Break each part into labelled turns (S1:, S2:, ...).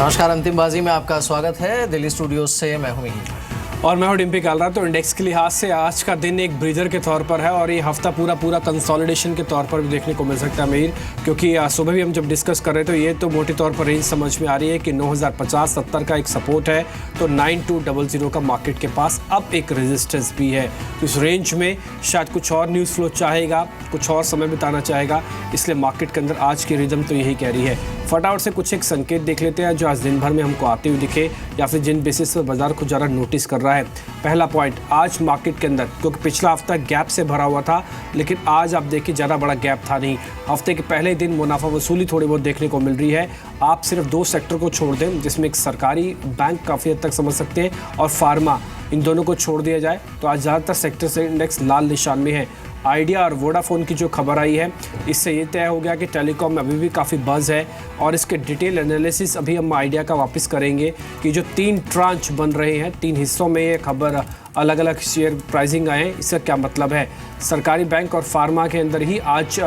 S1: नमस्कार, अंतिम बाजी में आपका स्वागत है। दिल्ली स्टूडियो से मैं हूं मिहिर
S2: और मैं हूं डिम्पी कालरा। तो इंडेक्स के लिहाज से आज का दिन एक ब्रीदर के तौर पर है और ये हफ्ता पूरा कंसोलिडेशन के तौर पर भी देखने को मिल सकता है मिहिर, क्योंकि सुबह भी हम जब डिस्कस कर रहे थे तो ये तो मोटे तौर पर रेंज समझ में आ रही है कि 9050-70 का एक सपोर्ट है, तो 9200 का मार्केट के पास अब एक रेजिस्टेंस भी है। तो इस रेंज में शायद कुछ और न्यूज़ फ्लो चाहेगा, कुछ और समय बिताना चाहेगा, इसलिए मार्केट के अंदर आज की रिदम तो यही कह रही है। फटाफट से कुछ एक संकेत देख लेते हैं जो आज दिन भर में हमको आते हुए दिखे या फिर जिन बेसिस पर बाजार कुछ ज़्यादा नोटिस कर रहा है। पहला पॉइंट, आज मार्केट के अंदर, क्योंकि पिछला हफ्ता गैप से भरा हुआ था, लेकिन आज आप देखिए ज़्यादा बड़ा गैप था नहीं। हफ्ते के पहले दिन मुनाफा वसूली थोड़ी बहुत देखने को मिल रही है। आप सिर्फ दो सेक्टर को छोड़ दें, जिसमें एक सरकारी बैंक काफ़ी हद तक समझ सकते हैं और फार्मा, इन दोनों को छोड़ दिया जाए तो आज ज़्यादातर सेक्टर से इंडेक्स लाल निशान में है। आइडिया और वोडाफोन की जो खबर आई है, इससे ये तय हो गया कि टेलीकॉम में अभी भी काफ़ी बज़ है और इसके डिटेल एनालिसिस अभी हम आइडिया का वापस करेंगे कि जो 3 ट्रांच बन रहे हैं, 3 हिस्सों में ये खबर अलग अलग शेयर प्राइसिंग आए हैं, इसका क्या मतलब है। सरकारी बैंक और फार्मा के अंदर ही आज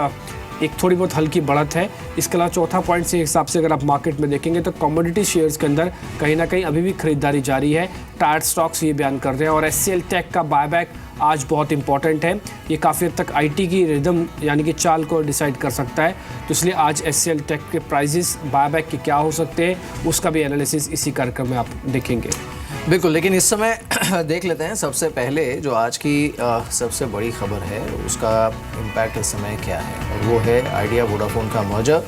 S2: एक थोड़ी बहुत हल्की बढ़त है। इसके अलावा चौथा पॉइंट से हिसाब से अगर आप मार्केट में देखेंगे तो कमोडिटी शेयर्स के अंदर कहीं ना कहीं अभी भी खरीदारी जारी है। टायर स्टॉक्स ये बयान कर रहे हैं और एचसीएल टेक का बायबैक आज बहुत इंपॉर्टेंट है। ये काफ़ी हद तक आईटी की रिदम यानी कि चाल को डिसाइड कर सकता है, तो इसलिए आज एचसीएल टेक के प्राइजेस बायबैक के क्या हो सकते हैं उसका भी एनालिसिस इसी कार्यक्रम में आप देखेंगे।
S1: बिल्कुल, लेकिन इस समय देख लेते हैं सबसे पहले जो आज की सबसे बड़ी खबर है उसका इम्पैक्ट इस समय क्या है, और वो है आइडिया वोडाफोन का मर्जर।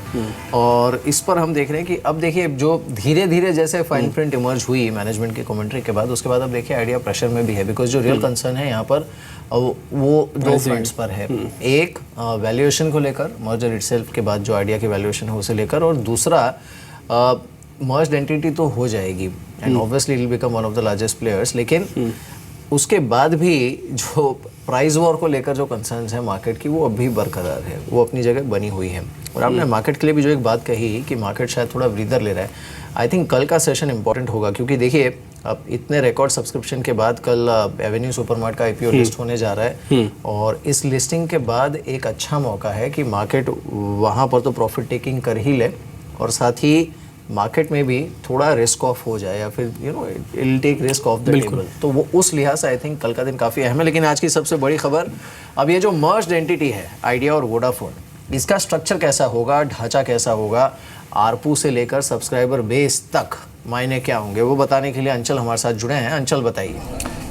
S1: और इस पर हम देख रहे हैं कि अब देखिए जो धीरे धीरे जैसे फाइन प्रिंट इमर्ज हुई मैनेजमेंट की कमेंट्री के बाद, उसके बाद अब देखिए आइडिया प्रेशर में भी है, बिकॉज जो रियल कंसर्न है यहाँ पर वो दो फ्रंट्स पर है। एक वैल्यूएशन को लेकर, मर्जर इटसेल्फ के बाद जो आइडिया की वैल्यूएशन है उसे लेकर, और दूसरा मर्ज्ड एंटिटी तो हो जाएगी and obviously will become one of the largest players, लेकिन उसके बाद भी जो प्राइस वॉर को लेकर जो कंसर्न्स है मार्केट की, वो अभी बरकरार है, वो अपनी जगह बनी हुई है। और आपने मार्केट के लिए भी जो एक बात कही कि मार्केट शायद थोड़ा ब्रीदर ले रहा है, आई थिंक कल का सेशन इंपॉर्टेंट होगा, क्योंकि देखिए अब इतने रिकॉर्ड सब्सक्रिप्शन के बाद कल एवेन्यू सुपरमार्ट का आईपीओ लिस्ट होने जा रहा है, और इस लिस्टिंग के बाद एक अच्छा मौका है कि मार्केट वहाँ पर तो प्रॉफिट टेकिंग कर ही ले और साथ ही मार्केट में भी थोड़ा रिस्क ऑफ हो जाए, या फिर it will take risk off the table. तो वो उस लिहाज से आई थिंक कल का दिन काफ़ी अहम है। लेकिन आज की सबसे बड़ी खबर, अब ये जो मर्ज्ड एंटिटी है आइडिया और वोडाफोन, इसका स्ट्रक्चर कैसा होगा, ढांचा कैसा होगा, आरपू से लेकर सब्सक्राइबर बेस तक मायने क्या होंगे, वो बताने के लिए अंचल हमारे साथ जुड़े हैं। अंचल बताइए।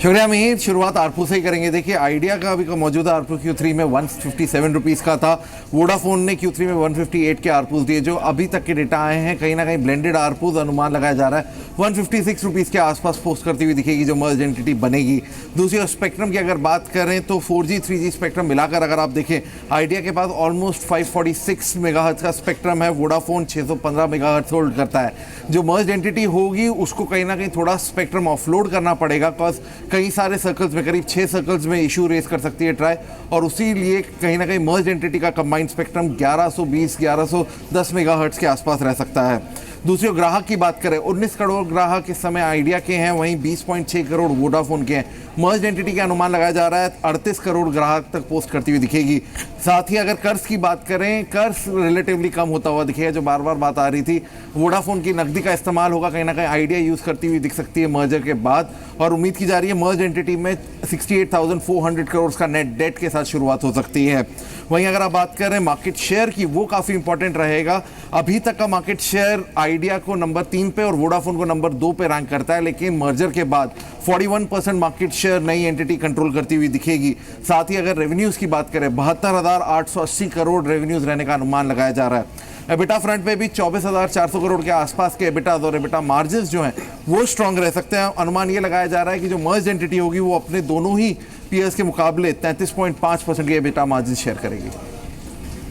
S3: शुक्रिया मिहिर। शुरुआत आरपू से ही करेंगे। देखिए आइडिया का अभी का मौजूदा आरपू Q3 में 157 रुपीज़ का था। वोडाफोन ने Q3 में 158 के आरपूज दिए। जो अभी तक के डेटा आए हैं, कहीं ना कहीं ब्लेंडेड आरपूज अनुमान लगाया जा रहा है 156 रुपीज़ के आसपास पोस्ट करती हुई दिखेगी जो मर्ज एंटिटी बनेगी। दूसरी ओर स्पेक्ट्रम की अगर बात करें तो 4G 3G स्पेक्ट्रम मिलाकर अगर आप देखें, आइडिया के पास ऑलमोस्ट 546 मेगाहर्ट्ज का स्पेक्ट्रम है, वोडाफोन 615 मेगाहर्ट्ज होल्ड करता है। जो मर्ज एंटिटी होगी उसको कहीं ना कहीं थोड़ा स्पेक्ट्रम ऑफलोड करना पड़ेगा, बिकॉज कई सारे सर्कल्स में, करीब 6 सर्कल्स में इशू रेस कर सकती है ट्राई, और उसी लिए कहीं ना कहीं मर्ज एंटिटी का कंबाइंड स्पेक्ट्रम 1120-1110 मेगाहर्ट्ज के आसपास रह सकता है। दूसरी ओर ग्राहक की बात करें, 19 करोड़ ग्राहक इस समय आइडिया के हैं, वहीं 20.6 करोड़ वोडाफोन के हैं। मर्ज एंटिटी का अनुमान लगाया जा रहा है 38 करोड़ ग्राहक तक पोस्ट करती हुई दिखेगी। साथ ही अगर कर्ज की बात करें, कर्ज रिलेटिवली कम होता हुआ दिखेगा, जो बार बार बात आ रही थी। वोडाफोन की नकदी का इस्तेमाल होगा, कहीं ना कहीं आइडिया यूज़ करती हुई दिख सकती है मर्जर के बाद, और उम्मीद की जा रही है मर्ज एंटिटी में 68,400 करोड़ का नेट डेट के साथ शुरुआत हो सकती है। वहीं अगर आप बात करें मार्केट शेयर की, वो काफ़ी इंपॉर्टेंट रहेगा। अभी तक का मार्केट शेयर आइडिया को नंबर 3 पे और वोडाफोन को नंबर 2 पे रैंक करता है, लेकिन मर्जर के बाद 41% मार्केट शेयर नई एंटिटी कंट्रोल करती हुई दिखेगी। साथ ही अगर रेवेन्यूज़ की बात करें, 72,880 करोड़ रेवेन्यूज़ रहने का अनुमान लगाया जा रहा है। एबिटा फ्रंट पे भी 24,400 करोड़ के आसपास के एबिटा और एबिटा मार्जिन्स जो हैं वो स्ट्रांग रह सकते हैं। अनुमान ये लगाया जा रहा है कि जो मर्ज एंटिटी होगी वो अपने दोनों ही पीयर्स के मुकाबले 33.5% के एबिटा मार्जिन शेयर करेगी।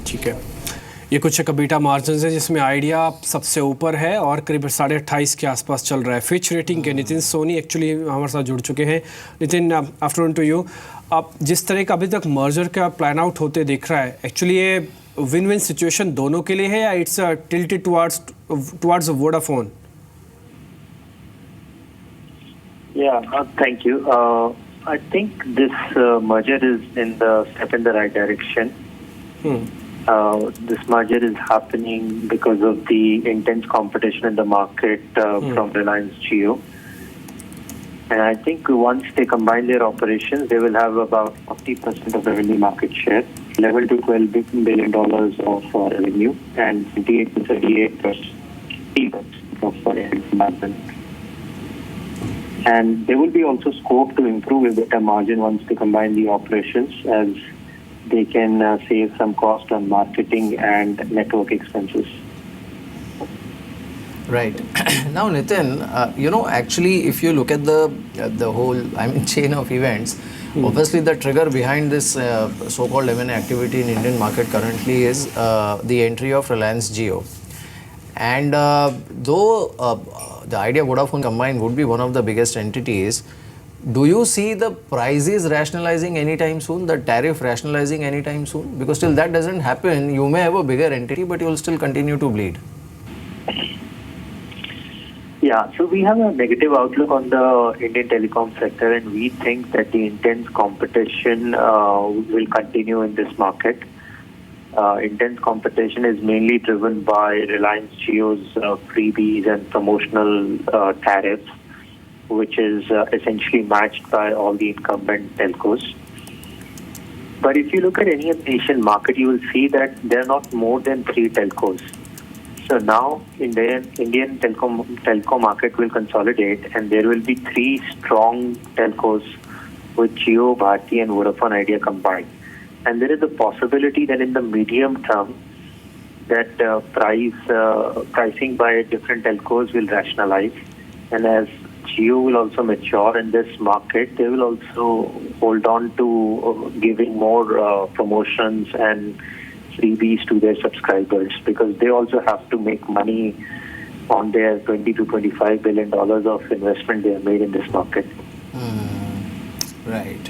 S2: ठीक है, ये कुछ एक एबिटा मार्जिन है जिसमें आइडिया सबसे ऊपर है और करीब 28.5 के आसपास चल रहा है। फिच रेटिंग के नितिन सोनी एक्चुअली हमारे साथ जुड़ चुके हैं। Nitin, afternoon to you. आप जिस तरह का अभी तक मर्जर का प्लान आउट होते दिख रहा है, एक्चुअली ये विन विन सिचुएशन दोनों के लिए है या it's tilted towards Vodafone?
S4: Thank you. I think this merger is in the step in the right direction. This merger is happening because of the intense competition in the market from Reliance Jio. And I think once they combine their operations, they will have about 40% of the revenue market share, $11 to $12 billion of revenue, and 28 to 38% of margin. And there will be also scope to improve EBITDA margin once they combine the operations, as they can save some cost on marketing and network expenses.
S1: Right. Now, Nitin, actually, if you look at the whole, chain of events, obviously the trigger behind this so-called M&A activity in Indian market currently is the entry of Reliance Jio. And though the Idea Vodafone combined would be one of the biggest entities, do you see the prices rationalizing anytime soon, the tariff rationalizing anytime soon? Because till that doesn't happen, you may have a bigger entity, but you will still continue to bleed.
S4: Yeah, so we have a negative outlook on the Indian telecom sector, and we think that the intense competition will continue in this market. Intense competition is mainly driven by Reliance Jio's freebies and promotional tariffs, which is essentially matched by all the incumbent telcos. But if you look at any of the Asian market, you will see that there are not more than 3 telcos. So now Indian telecom market will consolidate, and there will be 3 strong telcos with Jio, Bharti and Vodafone Idea combined. And there is a possibility that in the medium term that pricing by different telcos will rationalize. And as Jio will also mature in this market, they will also hold on to giving more promotions and freebies to their subscribers, because they also have to make money on their $20 to $25 billion of investment they have made in this market.
S1: Right.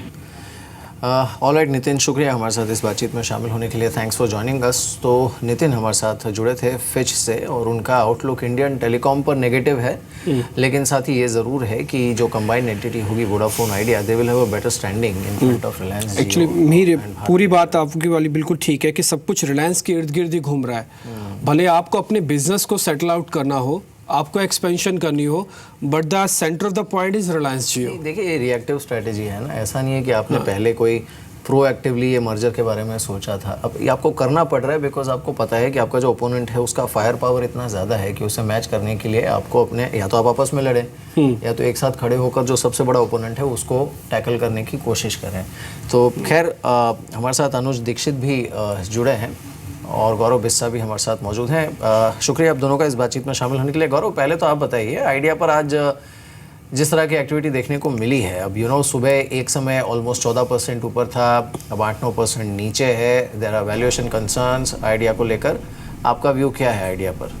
S1: All right Nitin, शुक्रिया हमारे साथ इस बातचीत में शामिल होने के लिए. Thanks for joining us. तो नितिन हमारे साथ जुड़े थे फिच से, और उनका आउटलुक इंडियन टेलीकॉम पर नेगेटिव है, लेकिन साथ ही ये ज़रूर है कि जो कंबाइंड एंटिटी होगी Vodafone idea, they will have a better standing in front of Reliance.
S2: Actually मेरी पूरी बात आपकी वाली बिल्कुल ठीक है कि सब कुछ रिलायंस के इर्द गिर्द ही घूम रहा है. भले आपको अपने बिजनेस को सेटल आउट करना हो, आपको एक्सपेंशन करनी हो, but the centre of the point is Reliance Jio.
S1: देखिए, ये रिएक्टिव स्ट्रेटेजी है ना, ऐसा नहीं है कि आपने पहले कोई प्रोएक्टिवली ये मर्जर के बारे में सोचा था. अब ये आपको करना पड़ रहा है बिकॉज आपको पता है कि आपका जो ओपोनेंट है उसका फायर पावर इतना ज़्यादा है कि उसे मैच करने के लिए आपको अपने, या तो आप आपस में लड़ें या तो एक साथ खड़े होकर जो सबसे बड़ा ओपोनेंट है उसको टैकल करने की कोशिश करें. तो खैर हमारे साथ अनुज दीक्षित भी जुड़े हैं और गौरव बिस्सा भी हमारे साथ मौजूद हैं. शुक्रिया आप दोनों का इस बातचीत में शामिल होने के लिए. गौरव, पहले तो आप बताइए, आइडिया पर आज जिस तरह की एक्टिविटी देखने को मिली है, अब सुबह एक समय ऑलमोस्ट 14% ऊपर था, अब 8-9% नीचे है. There are valuation concerns Idea को लेकर. आपका व्यू क्या है आइडिया पर?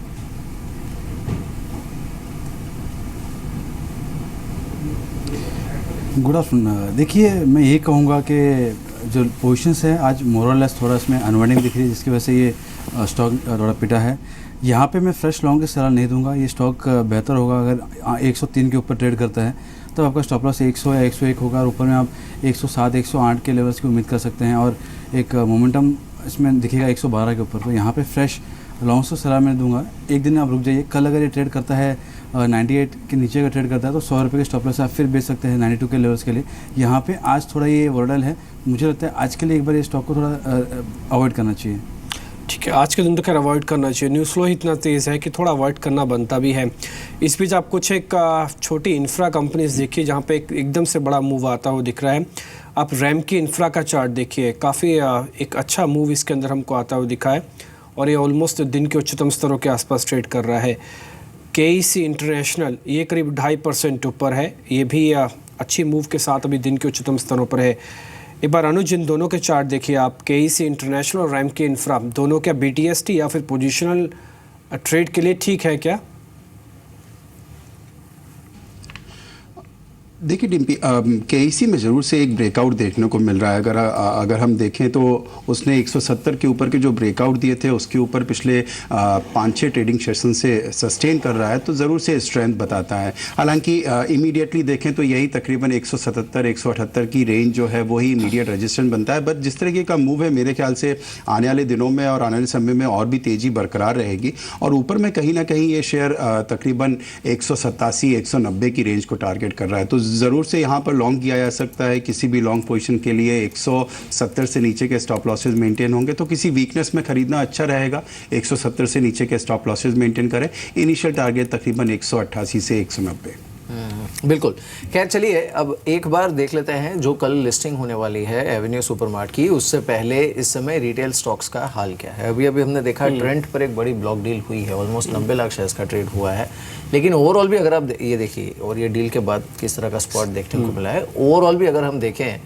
S5: Good afternoon. देखिए, मैं यही कहूँगा कि जो पोजीशंस है आज मोरलेस थोड़ा इसमें अनवाइंडिंग दिख रही है, जिसकी वजह से ये स्टॉक थोड़ा पिटा है. यहाँ पे मैं फ्रेश लॉन्ग की सलाह नहीं दूंगा. ये स्टॉक बेहतर होगा अगर 103 के ऊपर ट्रेड करता है, तो आपका स्टॉप लॉस 100 या 101 होगा, और ऊपर में आप 107, 108 के लेवल्स की उम्मीद कर सकते हैं, और एक मोमेंटम इसमें दिखेगा 112 के ऊपर. तो यहाँ पे फ्रेश लॉन्ग्स को सलाह मैं दूंगा. एक दिन आप रुक जाइए. कल अगर ये ट्रेड करता है 98 के नीचे का ट्रेड करता है, तो 100 रुपये के स्टॉप लॉस आप फिर बेच सकते हैं 92 के लेवल्स के लिए. यहाँ पे आज थोड़ा ये वोलेटाइल है. मुझे लगता है आज के लिए एक बार ये स्टॉक को थोड़ा अवॉइड करना चाहिए.
S2: ठीक है, आज के दिन तो खैर अवॉइड करना चाहिए. न्यूज़ फ्लो ही इतना तेज़ है कि थोड़ा अवॉइड करना बनता भी है. इस बीच आप कुछ एक छोटी इंफ्रा कंपनीज देखिए जहाँ पे एकदम से बड़ा मूव आता हुआ दिख रहा है. आप रैम की इंफ्रा का चार्ट देखिए, काफ़ी एक अच्छा मूव इसके अंदर हमको आता हुआ दिखा है, और ये ऑलमोस्ट दिन के उच्चतम स्तरों के आसपास ट्रेड कर रहा है. KEC इंटरनेशनल ये करीब 2.5% ऊपर है, ये भी अच्छी मूव के साथ अभी दिन के उच्चतम स्तरों पर है. एक बार अनुज, इन दोनों के चार्ट देखिए आप, KEC इंटरनेशनल और रैम की इंफ्रा दोनों क्या BTST या फिर पोजिशनल ट्रेड के लिए ठीक है क्या?
S6: देखिए डिम्पी, केईसी में ज़रूर से एक ब्रेकआउट देखने को मिल रहा है। अगर हम देखें तो उसने 170 के ऊपर के जो ब्रेकआउट दिए थे उसके ऊपर पिछले 5-6 ट्रेडिंग सेशन से सस्टेन कर रहा है, तो ज़रूर से स्ट्रेंथ बताता है। हालांकि इमीडिएटली देखें तो यही तकरीबन 177-178 की रेंज जो है वही इमीडिएट रेजिस्टेंस बनता है। बट जिस तरीके का मूव है मेरे ख्याल से आने वाले दिनों में और आने वाले समय में और भी तेज़ी बरकरार रहेगी, और ऊपर में कहीं ना कहीं ये शेयर तकरीबन 187-190 की रेंज को टारगेट कर रहा है। तो ज़रूर से यहाँ पर लॉन्ग किया जा सकता है। किसी भी लॉन्ग पोजीशन के लिए 170 से नीचे के स्टॉप लॉसेस मेंटेन होंगे, तो किसी वीकनेस में खरीदना अच्छा रहेगा। 170 से नीचे के स्टॉप लॉसेस मेंटेन करें। इनिशियल टारगेट तकरीबन 188 से 190।
S1: बिल्कुल। खैर चलिए अब एक बार देख लेते हैं जो कल लिस्टिंग होने वाली है एवेन्यू सुपरमार्ट की, उससे पहले इस समय रिटेल स्टॉक्स का हाल क्या है। अभी हमने देखा ट्रेंड पर एक बड़ी ब्लॉक डील हुई है, ऑलमोस्ट 90 लाख शेयर्स का ट्रेड हुआ है। लेकिन ओवरऑल भी अगर आप ये देखिए, और ये डील के बाद किस तरह का स्पॉट देखने को मिला है, ओवरऑल भी अगर हम देखें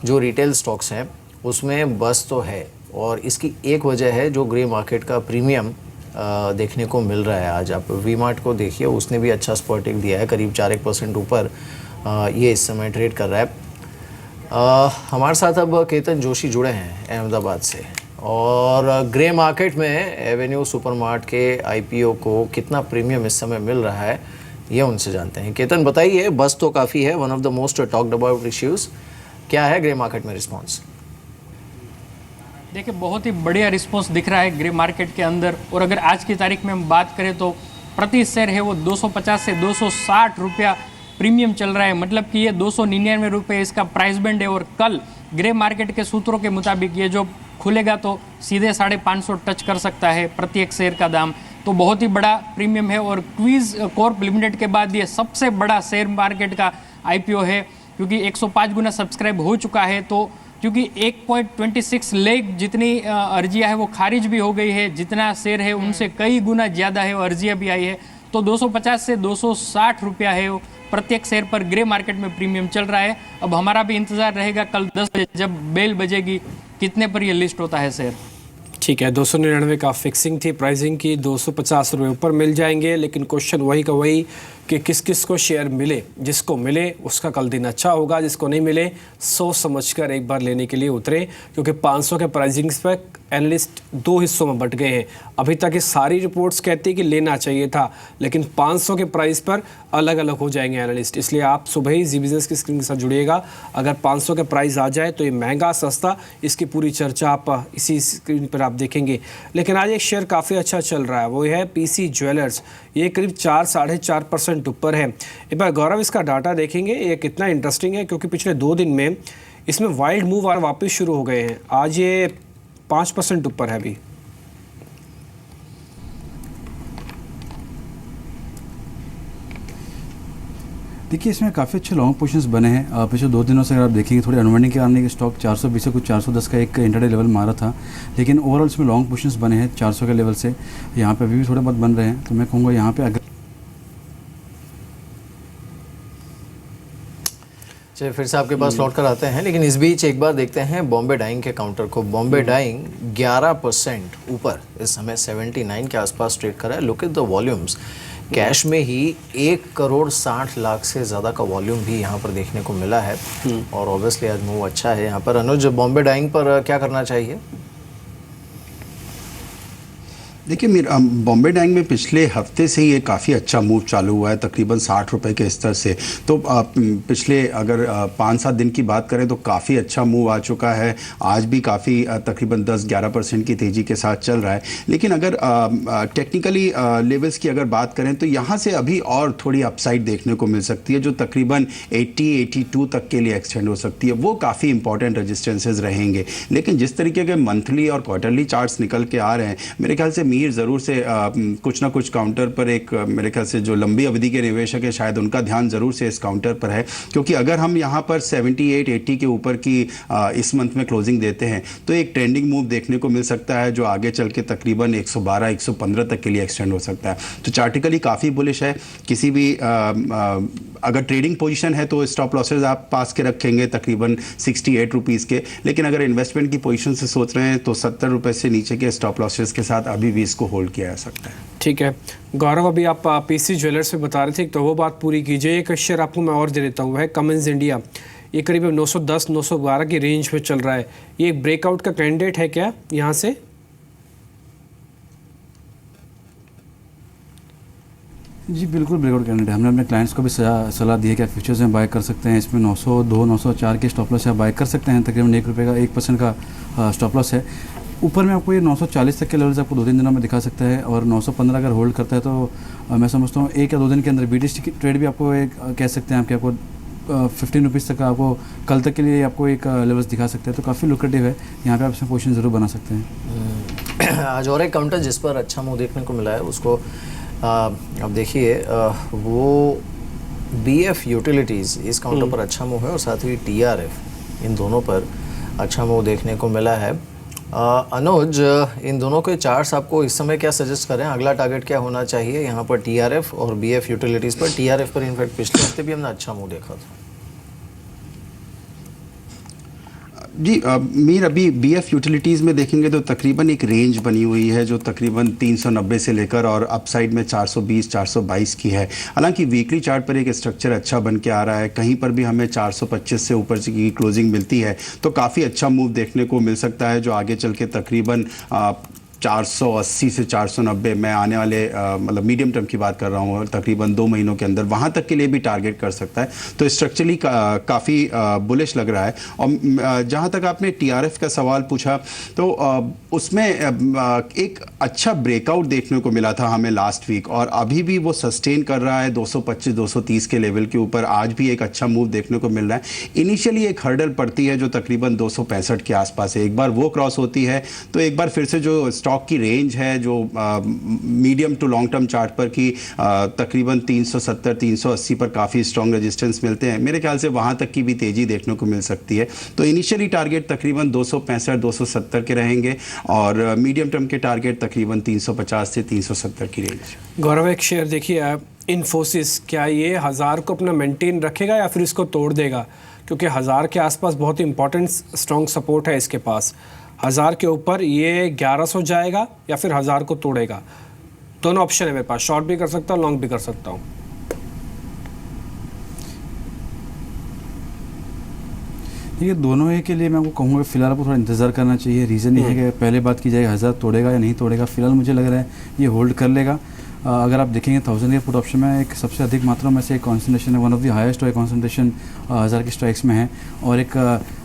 S1: जो रिटेल स्टॉक्स हैं उसमें बस तो है, और इसकी एक वजह है जो ग्रे मार्केट का प्रीमियम देखने को मिल रहा है। आज आप वी मार्ट को देखिए, उसने भी अच्छा स्पॉटिंग दिया है, करीब 4% ऊपर ये इस समय ट्रेड कर रहा है। हमारे साथ अब केतन जोशी जुड़े हैं अहमदाबाद से, और ग्रे मार्केट में एवेन्यू सुपरमार्ट के आईपीओ को कितना प्रीमियम इस समय मिल रहा है ये उनसे जानते हैं। केतन बताइए, बस तो काफ़ी है, one of the most talked about issues, क्या है ग्रे मार्केट में रिस्पॉन्स?
S7: देखिए बहुत ही बढ़िया रिस्पॉन्स दिख रहा है ग्रे मार्केट के अंदर। और अगर आज की तारीख में हम बात करें तो प्रति शेयर है वो 250 से 260 रुपया प्रीमियम चल रहा है, मतलब कि ये 299 रुपये इसका प्राइस बैंड है। और कल ग्रे मार्केट के सूत्रों के मुताबिक ये जो खुलेगा तो सीधे 550 टच कर सकता है प्रति एक शेयर का दाम, तो बहुत ही बड़ा प्रीमियम है। और क्वीज कॉर्प लिमिटेड के बाद ये सबसे बड़ा शेयर मार्केट का आईपीओ है, क्योंकि 105 गुना सब्सक्राइब हो चुका है। तो क्योंकि 1.26 लाख जितनी अर्जियां है वो खारिज भी हो गई है, जितना शेयर है उनसे कई गुना ज़्यादा है वो अर्जियां भी आई है, तो 250 से 260 रुपया है वो प्रत्येक शेयर पर ग्रे मार्केट में प्रीमियम चल रहा है। अब हमारा भी इंतज़ार रहेगा कल 10 बजे जब बेल बजेगी कितने पर ये लिस्ट होता है शेयर।
S2: ठीक है, 299 का फिक्सिंग थी प्राइसिंग की, 250 रुपये ऊपर मिल जाएंगे। लेकिन क्वेश्चन वही का वही कि किस किस को शेयर मिले, जिसको मिले उसका कल दिन अच्छा होगा, जिसको नहीं मिले सोच समझकर एक बार लेने के लिए उतरे, क्योंकि 500 के प्राइसिंग्स पर एनालिस्ट 2 हिस्सों में बट गए हैं। अभी तक ये सारी रिपोर्ट्स कहती है कि लेना चाहिए था, लेकिन 500 के प्राइस पर अलग अलग हो जाएंगे एनालिस्ट। इसलिए आप सुबह ही जी बिजनेस की स्क्रीन के साथ जुड़िएगा। अगर 500 के प्राइस आ जाए तो ये महंगा सस्ता, इसकी पूरी चर्चा आप इसी स्क्रीन पर आप देखेंगे। लेकिन आज एक शेयर काफ़ी अच्छा चल रहा है, वो है पीसी ज्वेलर्स। ये करीब 4-4.5% ऊपर है। एक बार गौरव इसका डाटा देखेंगे, ये कितना इंटरेस्टिंग है, क्योंकि पिछले 2 दिन में इसमें वाइल्ड मूव और वापस शुरू हो गए हैं। आज ये 5% ऊपर है अभी।
S5: देखिए इसमें काफ़ी अच्छे लॉन्ग पोजीशंस बने हैं। पिछले 2 दिनों से अगर आप देखेंगे थोड़ी अनवाइंडिंग के कारण स्टॉक 420 से कुछ 410 का एक इंटरडे लेवल मारा था, लेकिन ओवरऑल इसमें लॉन्ग पोजीशंस बने हैं 400 के लेवल से। यहाँ पे अभी भी थोड़े बहुत बन रहे हैं, तो मैं कहूँगा यहाँ पे अगर
S1: चलिए फिर से आपके पास लौट कर आते हैं, लेकिन इस बीच एक बार देखते हैं बॉम्बे डाइंग के काउंटर को। बॉम्बे डाइंग 11% ऊपर इस समय 79 के आसपास ट्रेड कर रहा है। Look at the volumes, cash में ही 1,60,00,000 से ज़्यादा का वॉल्यूम भी यहाँ पर देखने को मिला है, और ऑब्वियसली आज मूव अच्छा है यहाँ पर। अनुज, बॉम्बे डाइंग पर क्या करना चाहिए?
S6: देखिए मेरा बॉम्बे डाइंग में पिछले हफ्ते से ही ये काफ़ी अच्छा मूव चालू हुआ है, तकरीबन 60 रुपये के स्तर से। तो पिछले अगर 5-7 दिन की बात करें तो काफ़ी अच्छा मूव आ चुका है। आज भी काफ़ी तकरीबन 10-11% की तेज़ी के साथ चल रहा है। लेकिन अगर टेक्निकली लेवल्स की अगर बात करें तो यहाँ से अभी और थोड़ी अपसाइड देखने को मिल सकती है, जो तकरीबन 80-82 तक के लिए एक्सटेंड हो सकती है। वो काफ़ी इंपॉर्टेंट रेजिस्टेंसेज रहेंगे। लेकिन जिस तरीके के मंथली और क्वार्टरली चार्ट्स निकल के आ रहे हैं, मेरे ख्याल से ज़रूर से कुछ ना कुछ काउंटर पर एक मेरे ख्याल से जो लंबी अवधि के निवेशक है शायद उनका ध्यान ज़रूर से इस काउंटर पर है, क्योंकि अगर हम यहाँ पर 78-80 के ऊपर की इस मंथ में क्लोजिंग देते हैं तो एक ट्रेंडिंग मूव देखने को मिल सकता है, जो आगे चल के तकरीबन 112-115 तक के लिए एक्सटेंड हो सकता है। तो चार्टिकली काफ़ी बुलिश है। किसी भी अगर ट्रेडिंग पोजीशन है तो स्टॉप लॉसेज आप पास के रखेंगे तकरीबन 68 रुपीज़ के, लेकिन अगर इन्वेस्टमेंट की पोजीशन से सोच रहे हैं तो 70 रुपये से नीचे के स्टॉप लॉसेज के साथ अभी भी इसको होल्ड किया जा सकता है।
S2: ठीक है गौरव, अभी आप पीसी ज्वेलर्स पे बता रहे थे तो वो बात पूरी कीजिए। एक शेयर आपको मैं और दे देता हूँ, वह है कमिंस इंडिया। ये करीब 910-912 की रेंज में चल रहा है। ये एक ब्रेकआउट का कैंडिडेट है क्या यहाँ से?
S5: जी बिल्कुल ब्रेकआउट कैंडिडेट। हमने अपने क्लाइंट्स को भी सलाह दी है कि आप फ्यूचर्स में बाय कर सकते हैं। इसमें 902-904 के स्टॉप लॉस से आप बाय कर सकते हैं। तकरीबन ₹1 का 1% का स्टॉप लॉस है। ऊपर में आपको ये 940 तक के लेवल्स आपको 2-3 दिनों में दिखा सकता है, और 915 अगर होल्ड करता है तो मैं समझता हूँ 1 या 2 दिन के अंदर BTC की ट्रेड भी आपको एक कह सकते हैं आपको 15 रुपीज़ तक का आपको कल तक के लिए आपको एक लेवल्स दिखा सकते हैं। तो काफ़ी लुक्रेटिव है, यहाँ पे आप इसमें पोजीशन ज़रूर बना सकते हैं।
S1: आज और एक काउंटर जिस पर अच्छा मूव देखने को मिला है उसको अब देखिए, वो BF यूटिलिटीज़ इस काउंटर पर अच्छा मूव है, और साथ ही TRF इन दोनों पर अच्छा मूव देखने को मिला है। अनुज, इन दोनों के चार्ट्स आपको इस समय क्या सजेस्ट करें? अगला टारगेट क्या होना चाहिए यहाँ पर TRF और BF यूटिलिटीज़ पर? TRF पर इनफैक्ट पिछले हफ्ते भी हमने अच्छा मूव देखा था।
S6: जी मीर, अभी BF यूटिलिटीज़ में देखेंगे तो तकरीबन एक रेंज बनी हुई है जो तकरीबन 390 से लेकर और अपसाइड में 420-422 की है। हालांकि वीकली चार्ट पर एक स्ट्रक्चर अच्छा बन के आ रहा है। कहीं पर भी हमें 425 से ऊपर की क्लोजिंग मिलती है तो काफ़ी अच्छा मूव देखने को मिल सकता है, जो आगे चल के तकरीबन 480 से 490, मैं आने वाले मतलब मीडियम टर्म की बात कर रहा हूँ, तकरीबन 2 महीनों के अंदर वहाँ तक के लिए भी टारगेट कर सकता है। तो स्ट्रक्चरली काफ़ी बुलिश लग रहा है। और जहाँ तक आपने TRF का सवाल पूछा तो उसमें एक अच्छा ब्रेकआउट देखने को मिला था हमें लास्ट वीक, और अभी भी वो सस्टेन कर रहा है 225-230 के लेवल के ऊपर। आज भी एक अच्छा मूव देखने को मिल रहा है। इनिशियली एक हर्डल पड़ती है जो तकरीबन 265 के आसपास है। एक बार वो क्रॉस होती है तो एक बार फिर से जो स्टॉक की रेंज है जो medium to long term chart पर की तकरीबन 370-380 पर काफ़ी स्ट्रॉन्ग रेजिस्टेंस मिलते हैं। मेरे ख्याल से वहाँ तक की भी तेज़ी देखने को मिल सकती है। तो इनिशियली टारगेट तकरीबन 265-270 के रहेंगे, और मीडियम टर्म के टारगेट तकरीबन 350 से 370 की रेंज।
S2: गौरव, एक शेयर देखिए आप, इन्फोसिस, क्या ये 1000 को अपना मेंटेन रखेगा या फिर इसको तोड़ देगा? क्योंकि 1000 के आसपास बहुत ही इंपॉर्टेंट स्ट्रॉन्ग सपोर्ट है इसके पास। 1000 के ऊपर ये 1100 जाएगा या फिर 1000 को तोड़ेगा। दोनों ऑप्शन है मेरे पास, शॉर्ट भी कर सकता हूँ, लॉन्ग भी कर सकता हूँ।
S5: देखिए दोनों ही के लिए मैं आपको कहूँगा फिलहाल आपको थोड़ा इंतज़ार करना चाहिए। रीज़न ये है कि पहले बात की जाए 1000 तोड़ेगा या नहीं तोड़ेगा। फिलहाल मुझे लग रहा है ये होल्ड कर लेगा। अगर आप देखेंगे 1000 के पुट ऑप्शन में एक सबसे अधिक मात्रा में से एक कॉन्सेंट्रेशन है, one of the highest concentration 1000 के स्ट्राइक्स में है, और एक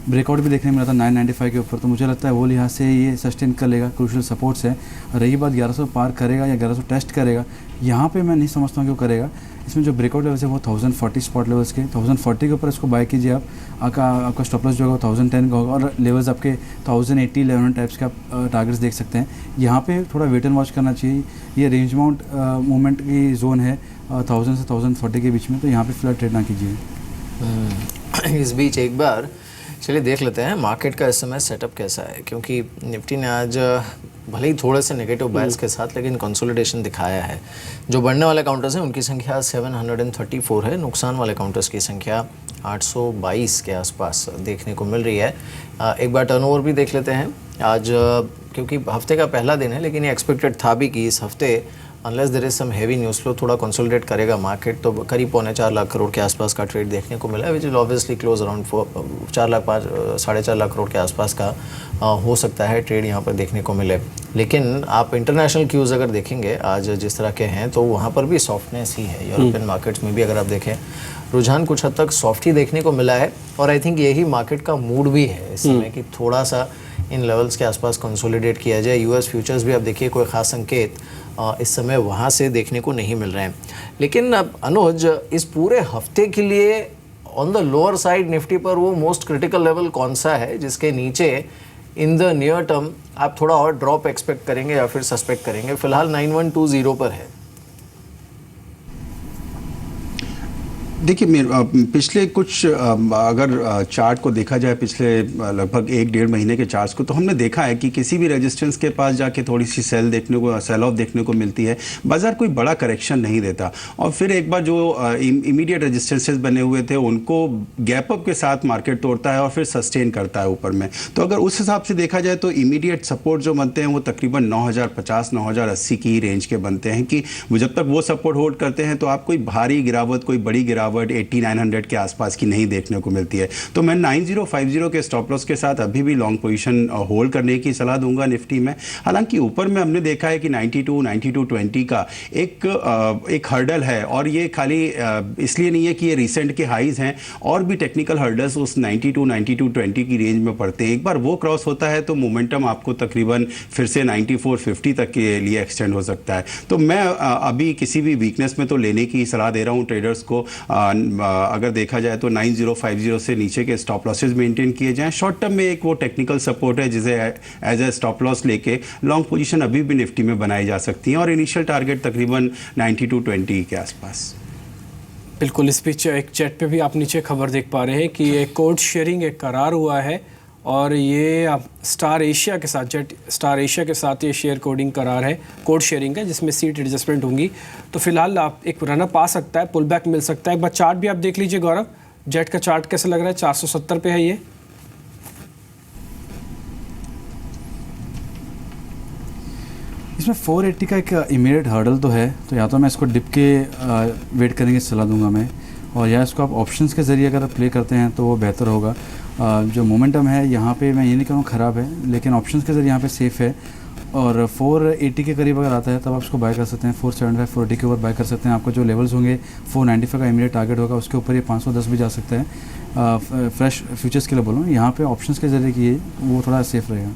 S5: ब्रेकआउट भी देखने में मिला था 995 के ऊपर। तो मुझे लगता है वो लिहाज से ये सस्टेन कर लेगा, क्रूशियल सपोर्ट्स है। रही बात 1100 पार करेगा या 1100 टेस्ट करेगा, यहाँ पे मैं नहीं समझता हूँ कि वो करेगा। इसमें जो ब्रेकआउट लेवल्स है वो 1040 स्पॉट लेवल्स के, 1040 के ऊपर इसको बाय कीजिए आप। आपका स्टॉप लॉस जो होगा 1010 का होगा, और लेवल्स आपके 1080, 11 टाइप्स के आप टारगेट्स देख सकते हैं। यहाँ पे थोड़ा वेट एंड वॉच करना चाहिए। ये रेंज माउंट मूवमेंट की जोन है 1000 से 1040 के बीच में, तो यहाँ पे फिलहाल ट्रेड ना कीजिए।
S1: इस बीच एक बार चलिए देख लेते हैं मार्केट का इस समय सेटअप कैसा है, क्योंकि निफ्टी ने आज भले ही थोड़े से नेगेटिव बायस के साथ लेकिन कंसोलिडेशन दिखाया है। जो बढ़ने वाले काउंटर्स हैं उनकी संख्या 734 है, नुकसान वाले काउंटर्स की संख्या 822 के आसपास देखने को मिल रही है। एक बार टर्नओवर भी देख लेते हैं आज, क्योंकि हफ्ते का पहला दिन है, लेकिन ये एक्सपेक्टेड था भी कि इस हफ्ते unless there is some heavy news flow थोड़ा कंसोलिडेट करेगा मार्केट। तो करीब 4.25 लाख करोड़ के आसपास का ट्रेड देखने को मिला है, which is obviously close around 4.5 lakh crore के आसपास का हो सकता है ट्रेड यहाँ पर देखने को मिले। लेकिन आप इंटरनेशनल क्यूज़ अगर देखेंगे आज जिस तरह के हैं तो वहाँ पर भी सॉफ्टनेस ही है। यूरोपियन मार्केट्स में भी अगर आप देखें रुझान कुछ हद तक सॉफ्ट ही देखने को मिला है, और आई थिंक यही मार्केट का मूड भी है इस समय कि थोड़ा सा इन लेवल्स के आसपास कंसोलिडेट किया जाए। यूएस फ्यूचर्स भी आप देखिए कोई ख़ास संकेत इस समय वहाँ से देखने को नहीं मिल रहे हैं। लेकिन अब अनुज, इस पूरे हफ्ते के लिए on the lower side Nifty पर वो मोस्ट क्रिटिकल लेवल कौन सा है जिसके नीचे इन द नियर टर्म आप थोड़ा और ड्रॉप एक्सपेक्ट करेंगे या फिर सस्पेक्ट करेंगे? फिलहाल 9120 पर है।
S6: देखिए पिछले कुछ अगर चार्ट को देखा जाए, पिछले लगभग 1-1.5 महीने के चार्ट्स को, तो हमने देखा है कि किसी भी रेजिस्टेंस के पास जाके थोड़ी सी सेल ऑफ देखने को मिलती है। बाजार कोई बड़ा करेक्शन नहीं देता और फिर एक बार जो इमीडिएट रेजिस्टेंसेस बने हुए थे उनको गैप अप के साथ मार्केट तोड़ता है और फिर सस्टेन करता है ऊपर में। तो अगर उस हिसाब से देखा जाए तो इमीडिएट सपोर्ट जो बनते हैं वो तकरीबन 9050 9080 की रेंज के बनते हैं कि वो जब तक वो सपोर्ट होल्ड करते हैं तो आप कोई भारी गिरावट, कोई बड़ी गिरावट 8900 के आसपास की नहीं देखने को मिलती है। तो मैं 9050 के स्टॉप लॉस के साथ अभी भी लॉन्ग पोजीशन होल्ड करने की सलाह दूंगा निफ्टी में। हालांकि ऊपर में हमने देखा है कि 92-9220 का एक हर्डल है और ये खाली इसलिए नहीं है कि ये रिसेंट के हाईज हैं, और भी टेक्निकल हर्डल्स उस 92-9220 की रेंज में पड़ते हैं। एक बार वो क्रॉस होता है तो मोमेंटम आपको तकरीबन फिर से 9450 तक के लिए एक्सटेंड हो सकता है। तो मैं अभी किसी भी वीकनेस में तो लेने की सलाह दे रहा हूँ ट्रेडर्स को। अगर देखा जाए तो 9050 से नीचे के स्टॉप लॉसेस मेंटेन किए जाएं। शॉर्ट टर्म में एक वो टेक्निकल सपोर्ट है जिसे एज ए स्टॉप लॉस लेके लॉन्ग पोजीशन अभी भी निफ्टी में बनाई जा सकती है और इनिशियल टारगेट तकरीबन 9220 के आसपास।
S2: बिल्कुल, इस बीच एक चैट पे भी आप नीचे खबर देख पा रहे हैं कि एक कोड शेयरिंग एक करार हुआ है और ये स्टार एशिया के साथ, जेट स्टार एशिया के साथ ये शेयर कोडिंग करार है, कोड शेयरिंग है जिसमें सीट एडजस्टमेंट होंगी। तो फिलहाल आप एक रनअप आ सकता है, पुल बैक मिल सकता है। एक बार चार्ट भी आप देख लीजिए गौरव, जेट का चार्ट कैसा लग रहा है, 470 पे है ये।
S5: इसमें 480 का एक इमीडिएट हर्डल तो है, तो या तो मैं इसको डिप के वेट करने की सलाह दूंगा मैं, और या इसको आप ऑप्शंस के ज़रिए अगर प्ले करते हैं तो वो बेहतर होगा। जो मोमेंटम है यहाँ पे मैं ये नहीं कहूँ ख़राब है, लेकिन ऑप्शंस के ज़रिए यहाँ पे सेफ़ है। और 480 के करीब अगर आता है तब आप इसको बाय कर सकते हैं। 475 480 के ऊपर बाय कर सकते हैं। आपको जो लेवल्स होंगे 495 का इमीडिएट टारगेट होगा, उसके ऊपर ये 510 भी जा सकता है। फ्रेश फ्यूचर्स के लिए बोलूँ, यहाँ पे ऑप्शंस के ज़रिए किए वो थोड़ा सेफ़ रहेगा।